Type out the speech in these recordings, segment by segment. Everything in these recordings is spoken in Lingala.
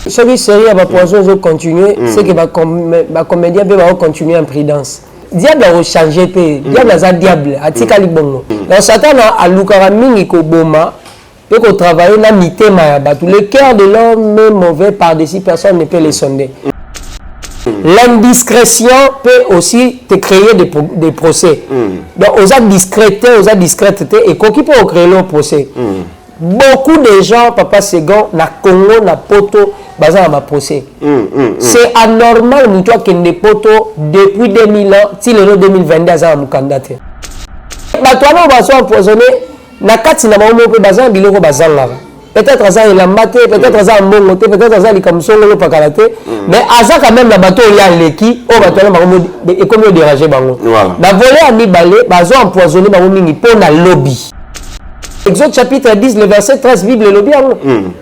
Ce qui serait à poisson de continuer, c'est que ma comédien peut continuer en prudence. Diable a changé, diable a diable, a tika libongo. Donc Satan a l'ukaramini ko boma, peut qu'on travaille na mité mayabatou. Le cœur de l'homme est mauvais par-dessus, personne ne peut les sonder. L'indiscrétion peut aussi te créer des procès. Donc aux actes discréteté, et qui peut créer le procès. Beaucoup de gens, papa Segon, na Congo, na poto, bazar ma procès. C'est anormal, nous toi, que des potos, depuis 2000 ans, si le 2022, ça va candidater. Bah, toi, on va se empoisonner, na kati na maman, peut bazar, biloko bazar là. Peut-être ça il a maté, peut-être ça en bon côté, peut-être ça il comme son le pas kalaté, mais asa quand même la bateau il y a l'équipe, on va tourner maman et comme déranger bango. La volée a mis balai, bazar empoisonné maman mingi pour na lobby. Exode chapitre 10, le verset 13, Bible le bien.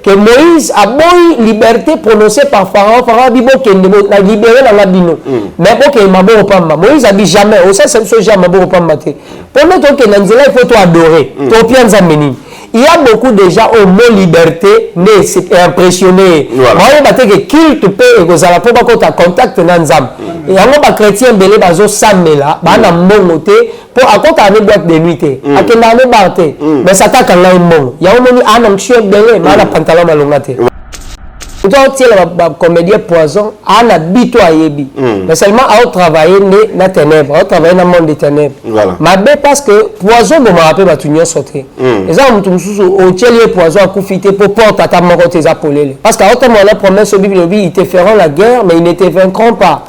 Que Moïse a bonne liberté prononcée par Pharaon. Pharaon dit qu'il a libéré dans la bino. Mais pour qu'il m'a bon pas. Moïse a dit jamais. Au sein de ce jamais bon pas. Pour mettre que Nanzela, il faut adorer. Il y a beaucoup de gens au mot liberté, mais c'est impressionné. Moi, je que culte peut et que ça la peut pas contact Nanzam. Et on va chrétien belé bazo samela, ba na mongote pour à côté avec boîte de nuit. À que na ne barté. Mais ça t'a quand là mon. Il y a un moment à n'importe belé, mais na pantalon malongate. Donc la comédien poison à la bito ayebi. Mais seulement à travailler na ténèbres, à travailler dans le monde des ténèbres. Mais parce que poison me rappelle batunyo sauter. Et ça on tout sous au tchelier poison à coufiter pour porter à ta mort tes apolés. Parce qu'à autant la promesse au Bible ils te feront la guerre mais ils ne te vaincront pas.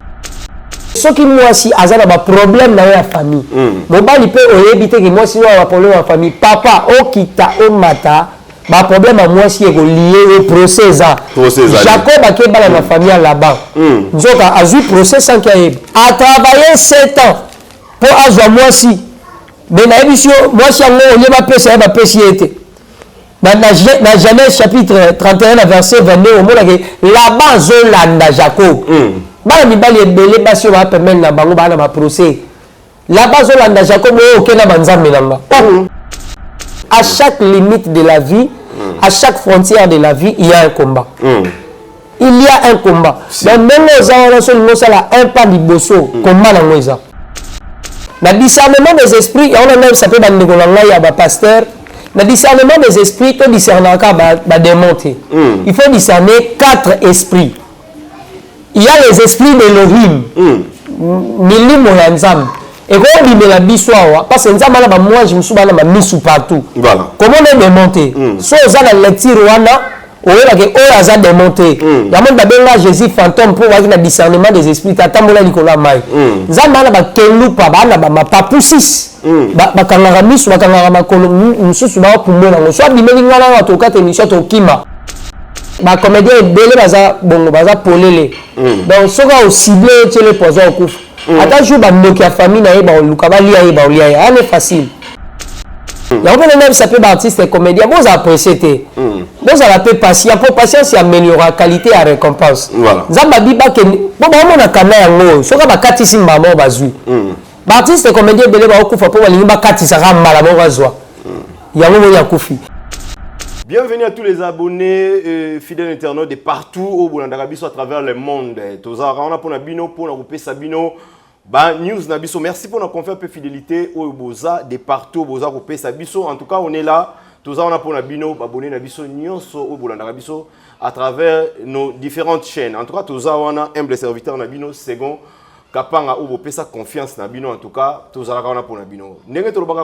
Ce qui moi si azana ba problème dans la famille. Mon bali peut éviter que moi si on a problème dans la famille papa o kita o mata. Ma problème à moi si est lié au procès Jacob a été dans la famille là-bas. Donc a eu procès sans qu'il a travaillé 7 ans pour avoir moi si. Mais na émission moi si on y va passer va passer dans Genèse chapitre 31 verset 22 au mot là-bas Zolanda Jacob. Ba mi bali belé ba si on va permettre na bango ba na ma procès. Là-bas Zolanda Jacob o ke na banzambe nanga. À chaque limite de la vie, à chaque frontière de la vie, il y a un combat. Il y a un combat. Donc, même aux gens, un pas de bosso, combat dans les gens. Le discernement des esprits, on a même sapé dans le pasteur. Le discernement des esprits, tout discernement va démonter. Il faut discerner 4 esprits. Il y a les esprits d'Elohim. Milim Moyanzam. Et quand on dit la bissoire, parce que moi je me suis mis partout. Voilà. Comment on est démonté? Si on a la lecture, on a démonté. Il y a même Jésus fantôme pour avoir le discernement des esprits. Tata Mola Nicolas Maï. Zama na kelu pa ba na papusis. Ba kangara misu ba kangara makolo mususu ba kumona ngo. Soit bimeli ngala wa to kate mission to kima. Ba comédien belé baza bongo baza polele. Donc soka au ciblé chez les poisons au coup. Attends, je vais me famille na eba lukaba lia eba lia. C'est facile. Il y a même ça peut artiste et comédien. Vous appréciez. Vous avez patience. Pour patience, il améliore la qualité à récompense. Zamba biba que bon on a kana yango. Soka ba katisi mama bazui. Artiste et comédien belé ba okufa pour balingi ba katisa mala mo bazwa. Yango mo yakufi. Bienvenue à tous les abonnés, fidèles internautes de partout au Boulandarabiso à travers le monde. Tozara, on a pour Nabino, pour Nagoupé Sabino, News Nabiso. Merci pour notre confiance et fidélité au Boza de partout, Boza Goupé Sabiso. En tout cas, on est là. Tozara, on a pour Nabino, abonné Nabiso, Nyonso au Boulandarabiso à travers nos différentes chaînes. En tout cas, Tozara, on a humble serviteur Nabino, second. Kapanga ou Bopé sa confiance Nabino. En tout cas, Tozara, on a pour Nabino.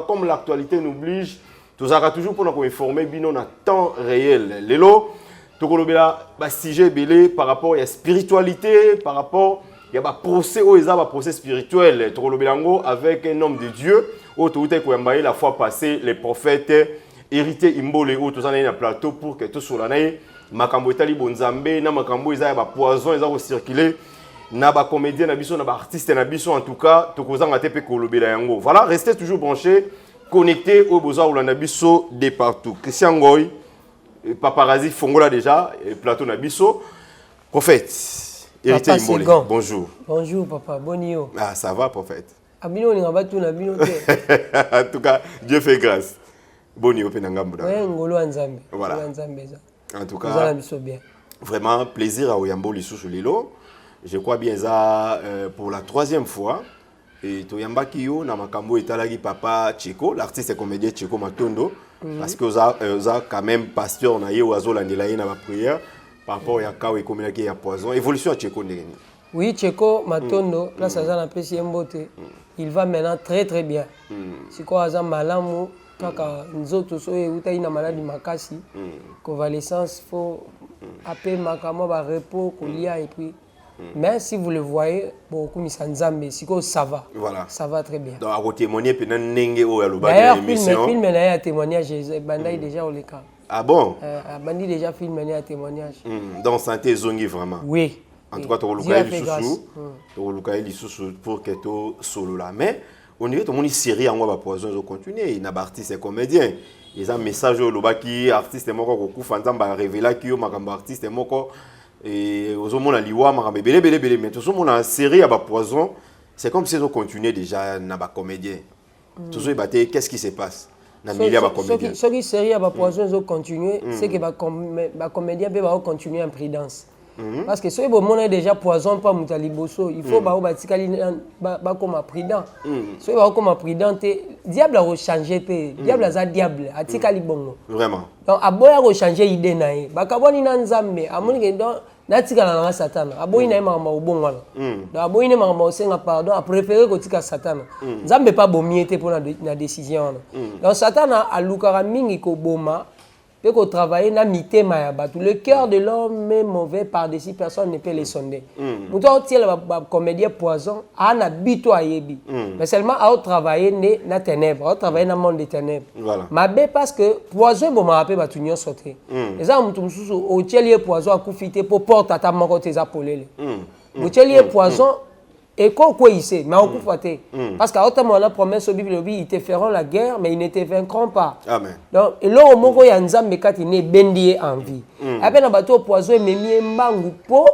Comme l'actualité nous oblige. Nous avons toujours pour nous informer bino en temps réel. Lelo, tout le sujet belé par rapport à la spiritualité, par rapport à un procès procès spirituel. Tout le avec un homme de Dieu, autorité qui la fois passée, les prophètes hérité imbole ou tous en un plateau pour que tout sur l'année, makambo etali bonzambe, na makambo isa ba poison isa circuler, na ba comédien na biso na ba artiste na biso en tout cas, to kozanga te pe kolobela yango. Voilà, restez toujours branchés. Connecté au besoin où l'on a biso de partout. Christian Goy, paparazzi Fongola déjà, plateau Nabiso. Prophète, héritier Imbole, bonjour. Bonjour papa, bonjour. Ah, ça va prophète. Abino on va tout Nabino. En tout cas, Dieu fait grâce. Bonjour Penangambo. Ouais, ngolo nzambe. Voilà. Nzambe ça. En tout cas, ça bien. vraiment plaisir à Oyambo Lissoussou Lilo. Je crois bien ça pour la 3e fois. Et Toyamba Kiyo, Namakambo Etalagi Papa Tcheko, l'artiste et comédien Tcheko Matondo, parce que vous avez quand même pasteur, on a eu Oazo Landelaï dans la prière, par rapport à Kao et Koméaki à Poison. Évolution à Tcheko Ndegeni. Oui, Tcheko Matondo, là ça a apprécié Mbote. Il va maintenant très très bien. C'est quoi Azam Malamu, Kaka Nzoto Soye, Utaïna maladie Makasi, convalescence, faut appeler Makamo, repos, Kolia et puis. Mais si vous le voyez, beaucoup Misanzambe, ça va. Voilà. Ça va très bien. Donc, à témoigner, puis Nenge ou d'ailleurs, film a témoignage, Bandai déjà au cas. Ah bon? Bandai déjà film a témoignage. Donc, santé zongi vraiment. Oui. En tout cas, tu as eu sous pour que tu solo là. Mais on dirait que tout le monde est série en va poison de continuer. Il y a des artistes et comédiens. Il y a un message au Lobaki, artiste et moko ko fanzam ba révéler que makamba artiste et moko. Et aux hommes on a liwa marambe belé mais tout on a une série à poison, c'est comme si on continuait déjà na ba comédien. Tout ça batté, qu'est-ce qui se passe na milieu ba comédien. Ce qui série à poison on continuer, c'est que ba comédien peut ba continuer en prudence. Parce que ceux qui ont déjà poison pas mutaliboso, il faut ba batikali ba comme prudent. Ceux qui comme prudent, diable a changé diable a diable atikali bongo. Vraiment. Donc aboya ko changer idée nae. Ba kaboni na nzambe, amoni ke donc natikala na Satan. Aboyi na ma ubongo wana. Donc aboyi na ma osenga pardon, a préféré ko tika Satan. Nzambe pas bomiete pour na décision wana. Donc Satan a lukara mingi ko boma. Et qu'on travaille dans le cœur de l'homme est mauvais par-dessus, personne ne peut le sonder. Nous avons un comédien poison, on a bito à yebi. Mais seulement à travailler dans les ténèbres, à travailler dans le monde des ténèbres. Mais parce que poison, bon, m'a rappelé que tu sauté. Les gens ont au tchelier poison à coufiter pour porter à ta main tes apolés. Au tchelier poison. Et quoi il sait, mais on peut fâter. Parce qu'à autant moment la promesse au Bible, ils te feront la guerre, mais ils ne te vaincront pas. Amen. Donc, et là au moment où il y a un zambé qui est bendié en vie. Après dans bateau poison, mais mi mbangu po,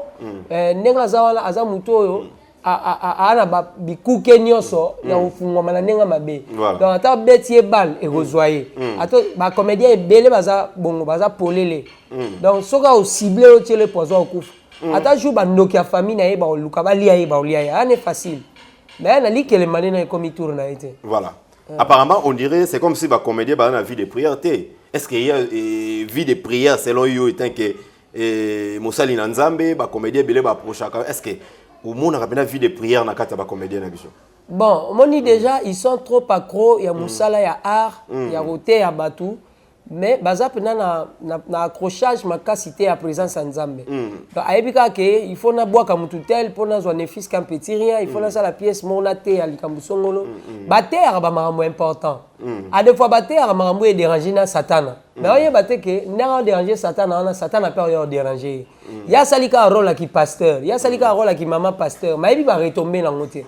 nenga zawala azamuto ana ba bikuke nyoso ya ufungwa mana nenga mabe. Donc ata betier balle et rezoyer. Ata ba comédien belé baza bongo baza polele. Donc soka au ciblé au tirer le poison au coup. Ata jour ba nokia famille na yeba luka ba lia yeba lia c'est facile. Mais na li que les manena comme tour na été. Voilà. Apparemment on dirait c'est comme si ba comédien ba na vie de prière est-ce qu'il y a vie de prière selon yo étant que Mosali na Nzambe ba comédien belé ba prochaka est-ce que au monde a bien vie de prière na kata ba comédien na biso. Bon, on dit déjà ils sont trop accros, il y a Moussala, il y a art, il y a roté, il y a batou. Mais baza pena na accrochage makasité à présence en Nzambe. Donc aibika ke il faut na bois comme tout tel pour na zone fils comme petit rien, il faut na ça la pièce monaté à likambusongolo. Bater ba marambo important. À des fois bater marambo est dérangé na Satan. Mais on bater que n'a déranger Satan, Satan a peur de déranger. Il y a salika rôle qui pasteur, il y a salika rôle qui maman pasteur, mais il va retomber dans côté.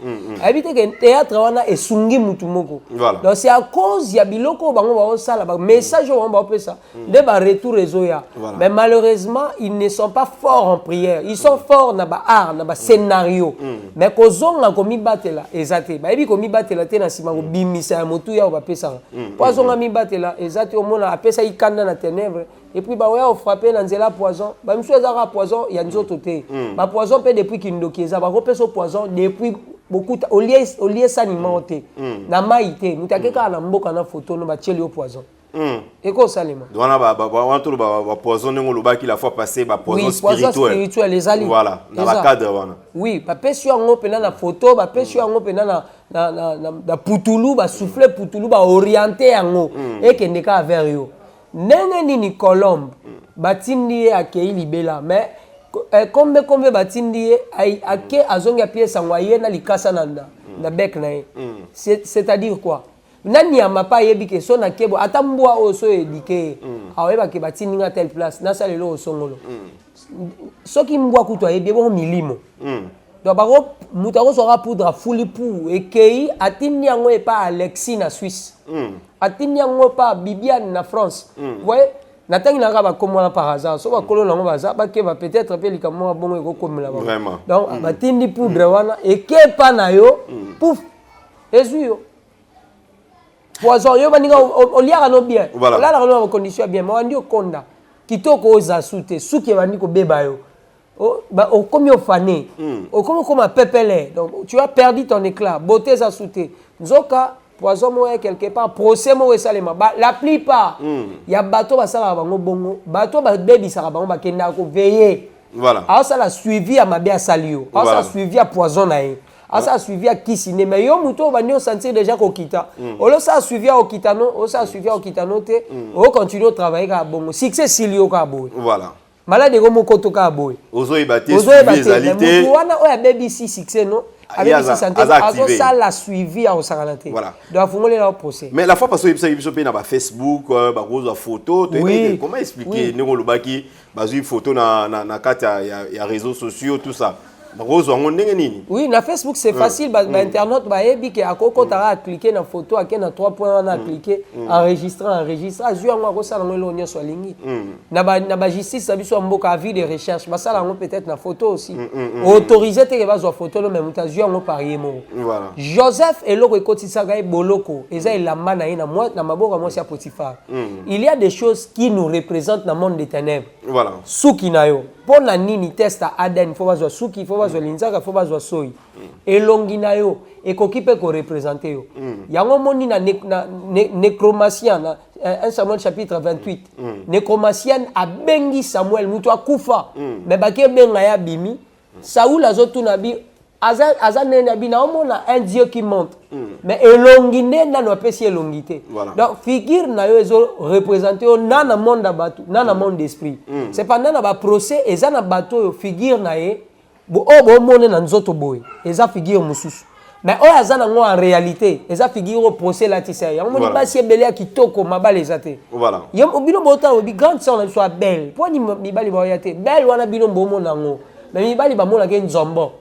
Éviter que théâtre wana et sungi mutumoko. Donc c'est à cause ya biloko bango ba sala ba message on va ça de ba retour réseau ya. Mais malheureusement, ils ne sont pas forts en prière. Ils sont forts na ba art, na ba scénario. Mais kozonga ko mi batela ezate. Ba ebi ko mi batela te na sima ko bimisa ya motu ya ba pesa. Pozonga mi batela ezate au mona apesa ikanda na ténèbres. Et puis, bah ouais, on frappe dans la poison. Bah, monsieur Zara poison, il y a une autre côté. Bah poison peut depuis qu'il nous kieza. Bah repère ce poison depuis beaucoup. Au lieu ça ni monté. Na maïté. Nous t'as quelqu'un à la mboka na photo nous bah tiens au poison. Et quoi ça les mains? Donc on a on trouve bah poison nous le bas qui la fois passé bah poison spirituel. Poison spirituel les alliés. Voilà. Dans la cadre voilà. Oui, bah pêche sur un pena na photo, bah pêche sur un pena na putulu, bah souffler putulu, bah orienté en haut. Et qu'il n'est qu'à vers eux. Nenge nini Colombe batindi akei libela mais combien batindi ake azonga pièce ngwaye na likasa na bec na c'est-à-dire quoi nani amapa yebi ke so na kebo atambwa oso edike aweba ke batindi nga telle place na salelo osongolo soki mbwa kutu ayebi bon milimo donc bako mutako sera poudre fuli pou ekei atindi yango e pa Alexis na Suisse atindi yango pa Bibiane na France vous voyez natangi na ba komona par hasard so ba kolo nango baza ba ke ba peut-être pe likamo bongo eko komela ba donc batindi poudre wana eke pa na yo pouf ezuyo poison yo baninga oliaka no bien là la condition bien mais on dit au konda kitoko oza sute suki bandi ko beba yo au combien fané au comme pepele donc tu as perdu ton éclat beauté za sute nzoka poison moi quelque part procès moi salema la plupart il y a bateau ba sala bango bongo bateau ba bebi sala bango ba kenda ko veiller voilà alors ça la suivi à mabia salio alors ça suivi à poison nae alors ça suivi à kisine mais yo muto ba ni sentir déjà ko kita olo ça suivi à okitano o ça suivi à okitano te o continue au travail ka bongo succès silio ka boy voilà malade ko mokoto ka boy ozo ibate suivi wana o ya baby si succès non avec sa santé alors ça la suivi à osakalate voilà doit fongoler leur procès mais la fois parce que il pe na ba Facebook ba rose photo comment expliquer ngo lobaki bazui photo na kata ya réseaux sociaux tout ça oui, na Facebook c'est facile, bah internet bah ebi que akoko tara cliquer na photo, à na 3 points na cliquer enregistrer, azui ngo ko sala ngolo nyo so lingi. Na ba justice ça biso mboka avis de recherche, ba sala ngo peut-être na photo aussi. Autoriser te ba zo photo le même temps azui ngo parier mo. Voilà. Joseph eloko ekotisa ga boloko, eza elamba na ina moi na maboka moi sia Potiphar. Il y a des choses qui nous représentent dans le monde des ténèbres. Voilà. Suki na yo. Pour la nini test à Aden, il faut voir suki, il faut voir linzaka, il faut voir soy. Et longina yo, et koki peut représenter yo. Yango moni na nécromancien, 1 Samuel chapitre 28. Nécromancien a bengi Samuel, muto akufa. Mais bake benga ya bimi, Saoul azotu nabi, aza nenabi na omona un Dieu qui monte. Mais elongine na no pesi elongité. Donc figure na yo ezo représenter yo na monde abatu, na monde d'esprit. C'est pendant na ba procès eza na bato yo figure na ye bo mone na nzoto boy. Eza figure mususu. Mais o aza na ngo en réalité, eza figure au procès la tisa. Ya moni ba si ebele ya kitoko mabale ezate. Voilà. Yom obino bota obi grande sœur na soit belle. Po ni mibali ba yate. Belle wana bino mbomo nango. Mais mibali ba mona ke nzombo.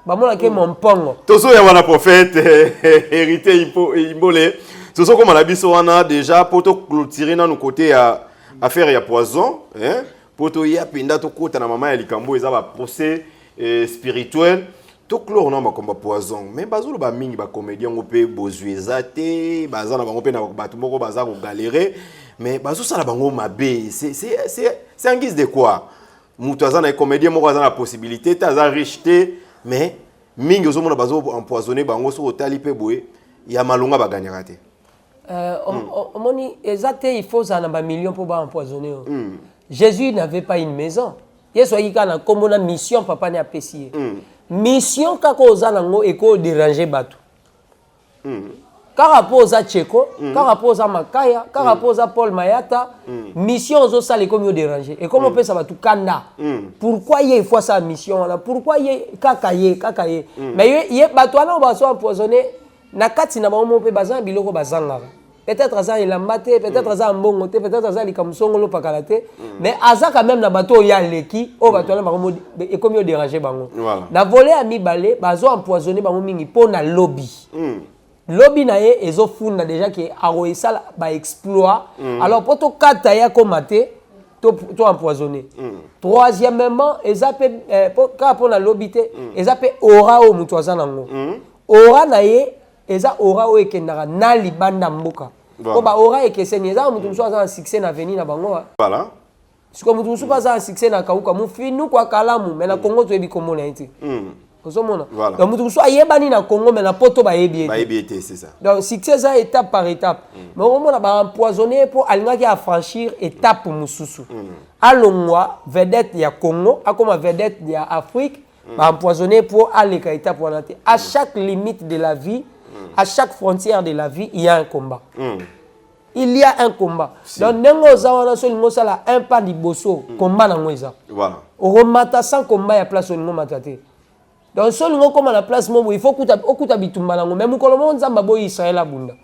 Bamona ke mompongo tozo ya wana prophète hérité imbole tozo comme la biso wana déjà pour to clôturer na no côté à affaire ya poison hein pour to ya pinda to kota na mama ya likambo eza ba procès spirituel to clore na ba komba poison mais bazolo ba mingi ba comédien ngo pe bozueza te baza na bango pe na bato moko baza ko galérer mais bazo sala bango mabe c'est en guise de quoi muto aza na comédien moko aza na possibilité ta aza riche te mais mingi ozomona bazo empoisonner bango so otali pe boye ya malonga baganyaka te omoni ezate il faut ça na ba millions pour ba empoisonner Jésus n'avait pas une maison yeso yika na komona mission papa ne apesi mission kako ozana ngo eko déranger bato car posa Tcheko, car posa Makaya, car posa Paul Mayata, mission aux salles comme au déranger. Et comment on peut ça va tout kanda? Pourquoi il faut sa mission là? Pourquoi il kakaye? Mais il batouana on va se empoisonner. Na kati na ba on peut bazan biloko bazanga. Peut-être ça il a maté, peut-être ça mbongo, peut-être ça il kamsongo lo pakalate. Mais aza quand même na bateau ya leki, o batouana ba et comme au déranger bango. Na volé à mi balé, bazo empoisonner bango mingi po na lobby. Lobby na ye ezo funda déjà que aroisala ba exploit alors pour to kata ya komate to empoisonner troisièmement ezape pour na lobby te ezape aura o mutu azana ngo aura na ye eza aura o ekendaka na libanda mboka ko ba aura ekeseni eza mutu musu azana succès na venir na bango voilà siko mutu musu azana succès na kauka mu finu kwa kalamu mais na Congo to ebi komona iti voilà. Donc, tout ça, il y a na Congo, mais na poto ba yebiete, c'est ça. Donc, succès ça étape par étape. Mais au moment on a empoisonné pour aller à franchir étape mususu. Alongwa vedette ya Congo, a comme vedette ya Afrique, ba empoisonné pour aller à étape wanate. À chaque limite de la vie, à chaque frontière de la vie, il y a un combat. Il y a un combat. Donc, nengo zawana so lingo sala un pas di bosso, combat na ngoza. Voilà. Au remata sans combat ya place au lingo matate. Donc seulement comme à la place moi il faut que bitumba nango même kolomo nzamba boy Israël abunda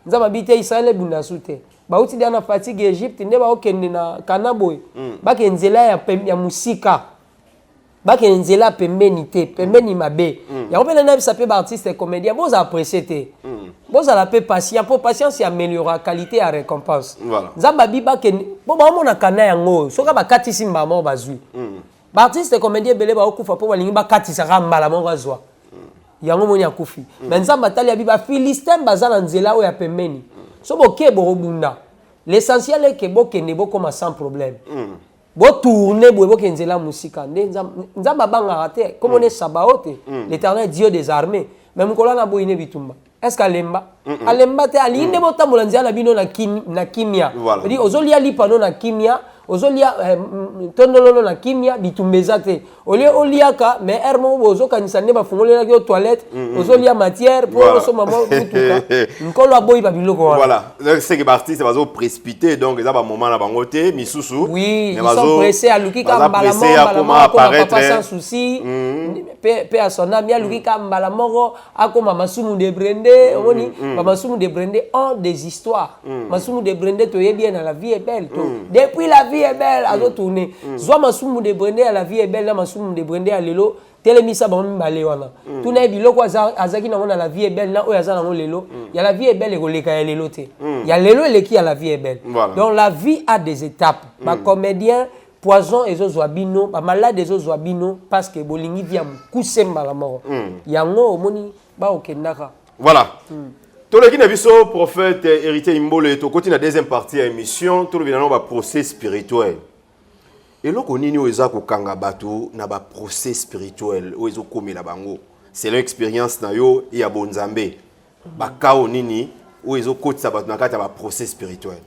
nzamba bité Israël bunda soute ba uti dana fatigue Egypte nde ba okende na Kanaboy ba kenzela ya musika ba kenzela pembeni te pembeni mabe ya opela na bisa pe ba artiste comédien boz apprécier te boz la pe patient pour patience améliorer qualité et récompense nzamba biba ken bo ba mona kana yango soka ba katisi mbamo bazui Baptiste comédien belé ba okufa po balingi ba katisa mbala mongo azwa yango moni akufi mais nzamba tali ya biba philistin bazana nzela o ya pembeni so boke borobunda L'essentiel est que bokende bokoma sans problème. Bo tourner bo bokenzela musika. Nzamba banga raté comme on est sabaote. L'Éternel Dieu des armées. Même kola na boine bitumba. Est-ce qu'alemba alemba te alinde botambola nzala bino na kimia. Dit ozolia lipano na kimia. Ozolia tondolono na kimia bitumbeza te oliaka mais hermo bozo kanisa ne bafungolela ki toilette ozolia matière pour osoma mo mutuka nkolo aboyi ba biloko voilà c'est que artiste bazo précipiter donc ça ba moment na bango te misusu oui ils sont pressés à lukika mbala moko apparaître sans souci pe à son ami lukika mbala moko akoma masumu de brende oni ba masumu de brende ont des histoires masumu de brende to yebi na la vie est belle depuis la vie est belle à retourner soit masumu de brende à la vie est belle là masumu de brende à lelo telemisa ba mbale wana tout na biloko azaki na la vie est belle là oyo azana ngo lelo ya la vie est belle ekoleka ya lelo te ya lelo eleki ya la vie est belle donc la vie a des étapes ba comédien poison ezozwa bino ba malade ezozwa bino parce que bolingi via kusemba la mort yango omoni ba okendaka voilà. Tout le qui n'a vu son prophète héritier Imbole, tout côté la deuxième partie à l'émission, tout le monde va procès spirituel. Et là qu'on y a eu au kanga bateau, n'a pas procès spirituel, où ils ont commis la bango. C'est l'expérience na yo et à Bonzambe. Baka au nini, où ils ont côté ça bateau n'a pas procès spirituel.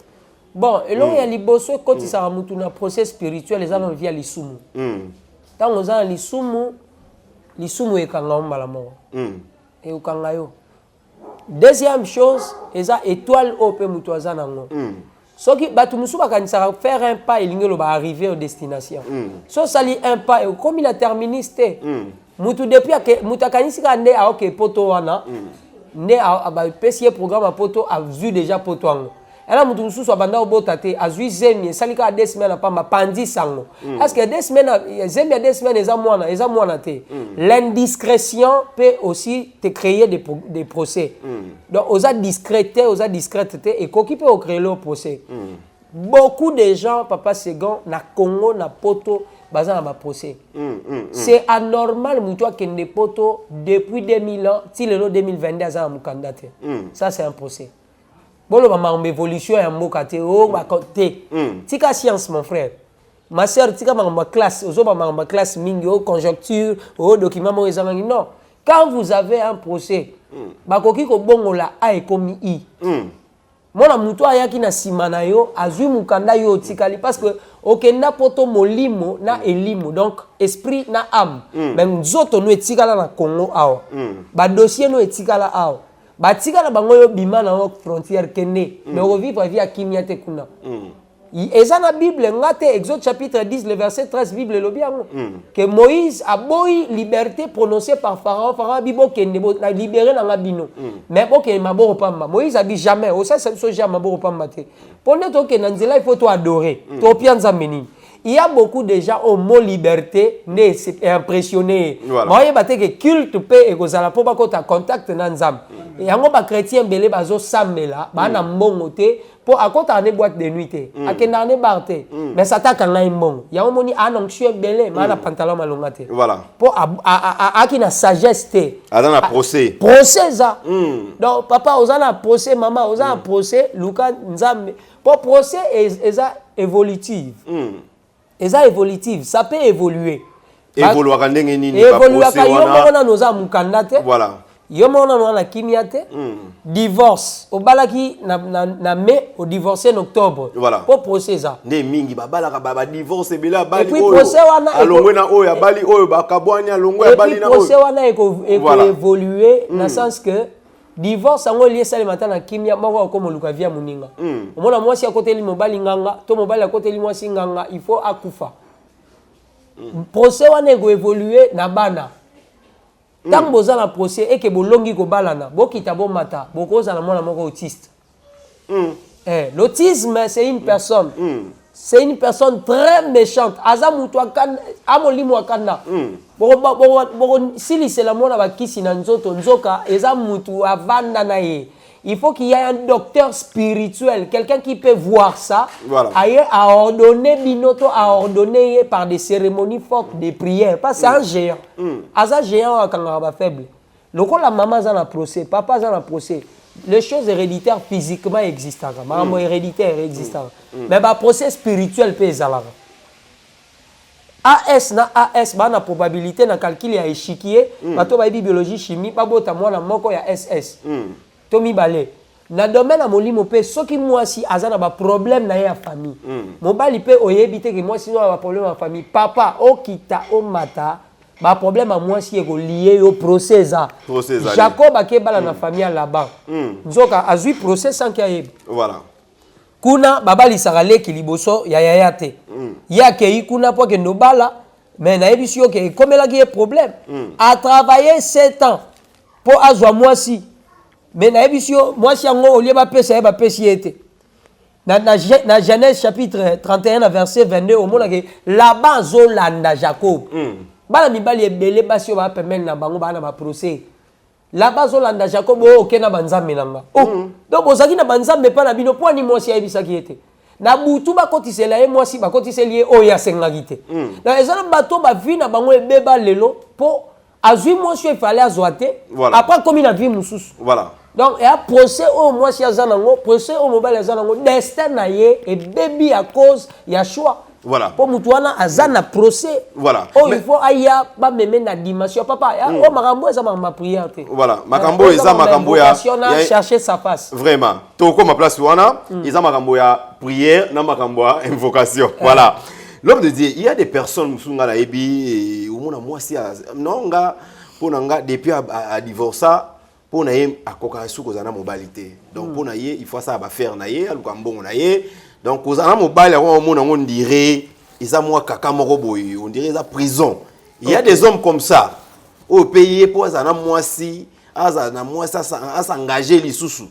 Bon, et là il y a les bosso côté ça ramutu na procès spirituel les gens via les sumu. Tant on a les sumu et kanga on la mort. Et au kanga yo. Deuxième chose, c'est ça étoile au peu mutuaza nango. Ce qui batu musu bakanisa faire un pas et l'ingelo va arriver aux destinations. So sali un pas et comme il a terministé. Mutu depuis que mutakanisi ka ne a OK poto wana. Ne a ba pesier programme a poto a vu déjà poto ango. Alors mutu musu so banda obotate a vu zemi salika a 2 semaines pa ma pandi sango. Parce que 2 semaines zemi a 2 semaines eza mwana te. L'indiscrétion peut aussi te créer des procès. Donc osa discrété et koki peut créer le procès. Beaucoup de gens papa Segon na Congo na poto baza na ba procès. C'est anormal mutu akende poto depuis 2000 ans ti lelo 2022 aza mukanda te. Ça c'est un procès. Bon, ma évolution est en mboka te o ba côté. Tika science mon frère. Ma sœur tika ma classe, ma classe mingi o conjoncture, o document mo ezangi non. Quand vous avez un procès, ba koki ko bongola a ekomi i. Mona mutu ayaki na simana yo azui mukanda yo tikali parce que okenda poto molimo na elimo donc esprit na âme. Même nzoto no etikala na Congo awa. Ba dossier no etikala awa. Batika na bango yo bima na frontière kene mais on vivre via kimia te kuna et ça na Bible ngate Exode chapitre 10 le verset 13 Bible lo bien que Moïse a boy liberté prononcée par Pharaon bibo kende na libérer na ngabino mais bon que maboro pamba Moïse a dit jamais au ça c'est jamais maboro pamba te pendant to que na nzela il faut to adorer to pianza menini. Il y a beaucoup de gens au mot liberté né c'est impressionné. Moi il batté que culte peut et kozala po ba ko ta contact na nzam. Et yango ba chrétien belé bazo samela ba na mbongo te po akota ne boîte de nuit te. Akenda ne barte. Mais ça ta kanga mbongo. Yango moni anonction belé ma na pantalon malonga te. Voilà. Po aki na sagesse te. Adana procès. Procès ça. Donc papa ozana procès maman ozana procès luka nzambe. Po procès est ça évolutive. Et ça évolutive, ça peut évoluer. Évoluer quand ndenge nini évoluer quand yo mona noza mukanda te. Voilà. Yo mona no na kimia te. Divorce. Obalaki na mai au divorcer en octobre. Voilà. Pour procès ça. Ne mingi babalaka ba divorce bela bali oyo. Et puis procès wana alongwe na oyo bali oyo bakabwanya alongwe ya bali na oyo. Et puis procès wana évoluer dans le sens que divorce ango lié ça le matin na kimia moko comme luka via muninga. Omona mwasi akoteli mobali nganga, to mobali akoteli mwasi nganga, il faut akufa. Procès wana go évoluer na bana. Tant boza na procès et que bolongi ko balana, bokita bo mata, bokoza na mwana moko autiste. L'autisme c'est une personne. C'est une personne très méchante. Aza mutu akanda, amolimo akanda. Si c'est la mona bakisi na nzoto nzoka, eza mutu avanda na ye. Il faut qu'il y ait un docteur spirituel, quelqu'un qui peut voir ça, voilà. À ordonner binoto, à ordonner par des cérémonies fortes, des prières. Parce que c'est un géant. Aza géant quand on va faible. Le coup la maman a un procès, papa a un procès. les choses héréditaires physiquement existent. Maman héréditaire existant. Mais le procès spirituel peut être AS na AS ba na probabilité na calcul ya échiquier bato ba biologie chimie ba bota mwana moko ya SS to mibale na domaine na molimo pe soki mwasi azana ba problème na ya famille mobali pe oyebi te ke mwasi no ba problème na famille papa okita o mata ba problème a mwasi eko lié au procès Jacob akebala na famille là-bas nzoka azui procès sans qu'il voilà kuna babali sarale ki liboso ya yayate ya ke kuna po ke ndobala mais na ebisio ke komela ki problème a travaillé 7 ans pour azwa mwasi mais na ebisio mwasi yango olie ba pesa ba pesi ete na Genèse chapitre 31 verset 22 au mona ke là-bas zolanda Jacob bala mibali ebele basi ba permettre na bango bana ba procès là-bas zolanda Jacob okena banzambe nanga donc ozaki na banzambe pa na bino po ni mwasi ayebisaki ete na butu bakotisela ye mwasi bakotiseli ye oyo asengaki te na ezala bato bavi na bango ebeba lelo po azwi mwasi oyo efale azwa te après komi na vie mosusu donc eya procès oyo mwasi aza nango procès oyo mobali aza nango destin na ye ebebi à cause ya choix voilà pour mutuana azana procès voilà oh il faut aya ba meme na dimension papa oh makambo eza ma prière te voilà makambo eza makambo ya chercher sa face vraiment to ko ma place wana eza makambo ya prière na makambo ya invocation voilà l'homme de Dieu il y a des personnes musunga la ebi omona mwasi nonga ponanga depuis à divorcer pona ye akoka suko zana mobilité donc pona ye il faut ça ba faire na ye aluka mbongo na ye donc aux amis mobile on dirait ils ont moi caca moroboy on dirait la prison il y a des hommes comme ça au pays pour azana moi si azana moi ça s'engager les sous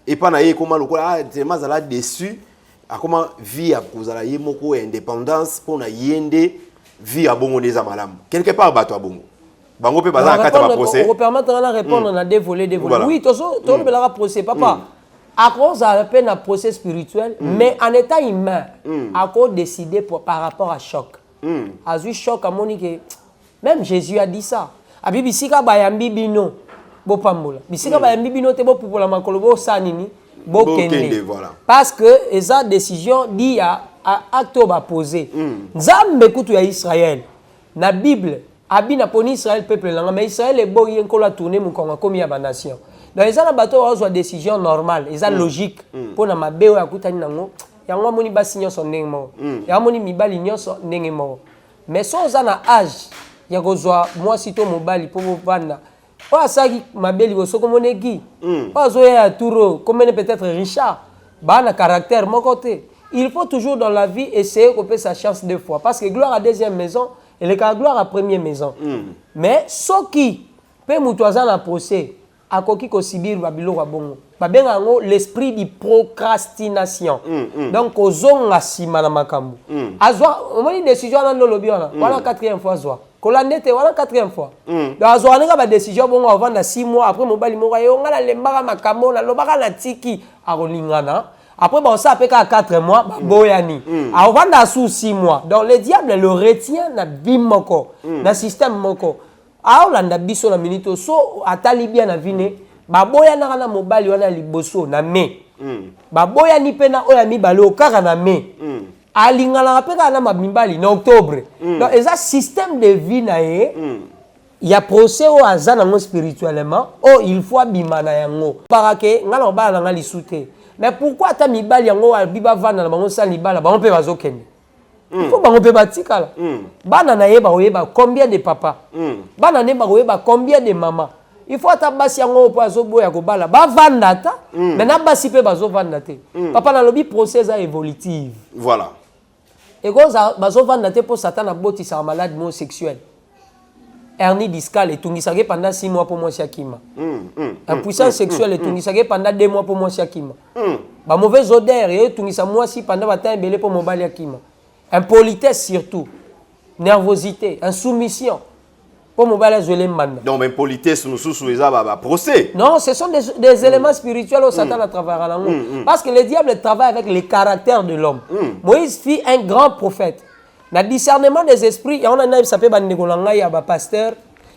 et pas naïe comment le quoi tellement là dessus à comment vie à cause la yemoko indépendance pour na yende vie à bongo des amalam quelque part bateau à bongo bango pe bazana kata ba procès on permettre de répondre on a dévolé oui tout le la procès papa à cause à peine un procès spirituel, mais en état humain, à cause décider par rapport à choc. À ce choc, à Monique, même Jésus a dit ça. À Bibisika bayambi bino, bo pambola. Bisika bayambi bino te bo pour la makolobo sanini, bo kende. Parce que esa décision dit à acte ba posé. Nzambe kutu ya Israël. Na Bible, abina poni Israël peuple langa, mais Israël est beau yenko la tourner mon konga comme ya ba nation. Donc ils ont la bateau une décision normale, ils ont logique pour na mabeo ya kutani nango. Yango moni basi nyonso ndengemo. Yango moni mibali nyonso ndengemo. Mais so za na âge ya kozwa moi sito mobali pour vanda. Pas ça qui mabeli boso comme moneki. Pas zo ya touro comme peut-être Richard. Ba na caractère mon côté. Il faut toujours dans la vie essayer de sa chance deux fois parce que gloire à deuxième maison et le gloire à première maison. Mais ce qui peut mutoza na procès à koki ko sibir babilo wa bongo babenga ngo l'esprit de procrastination donc ozonga sima na makambo azwa omoni décision na lobby wana wana quatrième fois azwa kolandete wana quatrième fois donc azwa nga ba décision bongo avant na 6 mois après mobali moko yo ngala lembaka makambo na lobaka na tiki akolingana après bon ça apeka 4 mois boyani avant na sous 6 mois donc le diable le retient na bimoko na système moko aolanda biso na minito so atali bien na vine baboya na mobali wana liboso na me baboya ni pena oya mibale okaka na me alingala peka na mabimali na octobre donc eza système de vie na ye ya procès o azana ngo spirituellement oh il faut bimana yango para ke ngala bala nga lisute mais pourquoi ta mibali yango biba vana na bango sali bala bango pe bazokende. Il faut que batikala. Bana na yeba oyeba combien de papa. Bana ne ba oyeba combien de maman. Il faut atabasi yango po azoboya ko bala. Ba vandata, mais na basi pe bazo vandate. Papa na lobi procès évolutive. Voilà. Et quand bazo vandate pour Satan a boti sa malade homosexuel. Hernie discale et tungisage pendant 6 mois pour moi Siakima. Impuissance sexuelle et tungisage pendant 2 mois pour moi Siakima. Ba mauvaise odeur et tungisa moi si pendant bataille belé pour mon bali Akima. Impolitesse surtout, nervosité, insoumission. Pour mon bal donc impolitesse nous sous les procès. Non, ce sont des éléments spirituels au Satan à travers la langue. Parce que le diable travaille avec les caractères de l'homme. Moïse fit un grand prophète. Le discernement des esprits, on a s'appelle Bandegolanga, il y a un pasteur,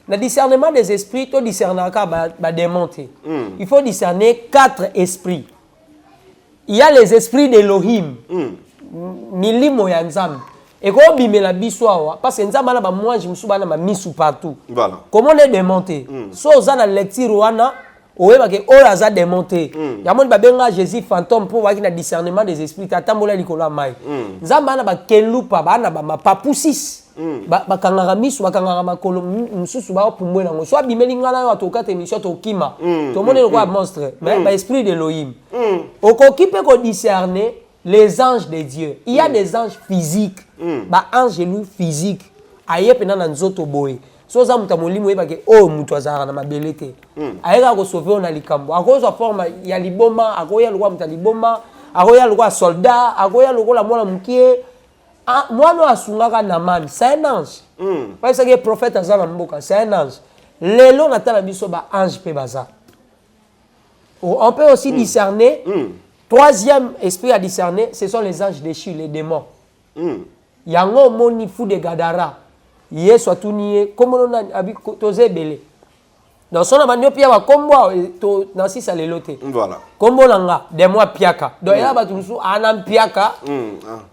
Le discernement des esprits, tu discernes démonter. Il faut discerner 4 esprits. Il y a les esprits d'Elohim. Milimo ya nzambe. Et quand on la biswa, parce que nzambe na moi je me suis bana ma misu partout. Voilà. Comment les démonter? So za na lecture wana, oyeba ke ola za démonter. Ya moni ba benga Jésus fantôme pour voir qu'il a discernement des esprits. Tatambola likolo mai. Nzambe na ba kelupa bana ba mapapusis. Ba kangara misu ba kangara makolo mususu ba opumwe nango. So abimeli ngana yo atoka émission to kima. To moni quoi monstre, mais ba esprit d'Elohim. Okoki pe ko discerner les anges de Dieu. Il y a des anges physiques. Ba ange lui physique. Aye pena na nzoto boye. So za muta molimo yeba ke o mutu azara na mabelete. Ayeka ko sauver na likambo. Akozo forma ya liboma, akoya lwa muta liboma, akoya lwa soldat, akoya lwa mwana mukie. Mwana asungaka na mani, c'est un ange. Parce que le prophète azara mboka, c'est un ange. Lelo na tala biso ba ange pe baza. On peut aussi discerner. Troisième esprit à discerner, ce sont les anges déchus, les démons. Yango moni fou de Gadara. Yesu atuniye comme on a abi toze belé. Dans son amanyo pia wa kombo to nansi salelote. Voilà. Kombo langa de moi piaka. Donc ya ba tumusu anam piaka.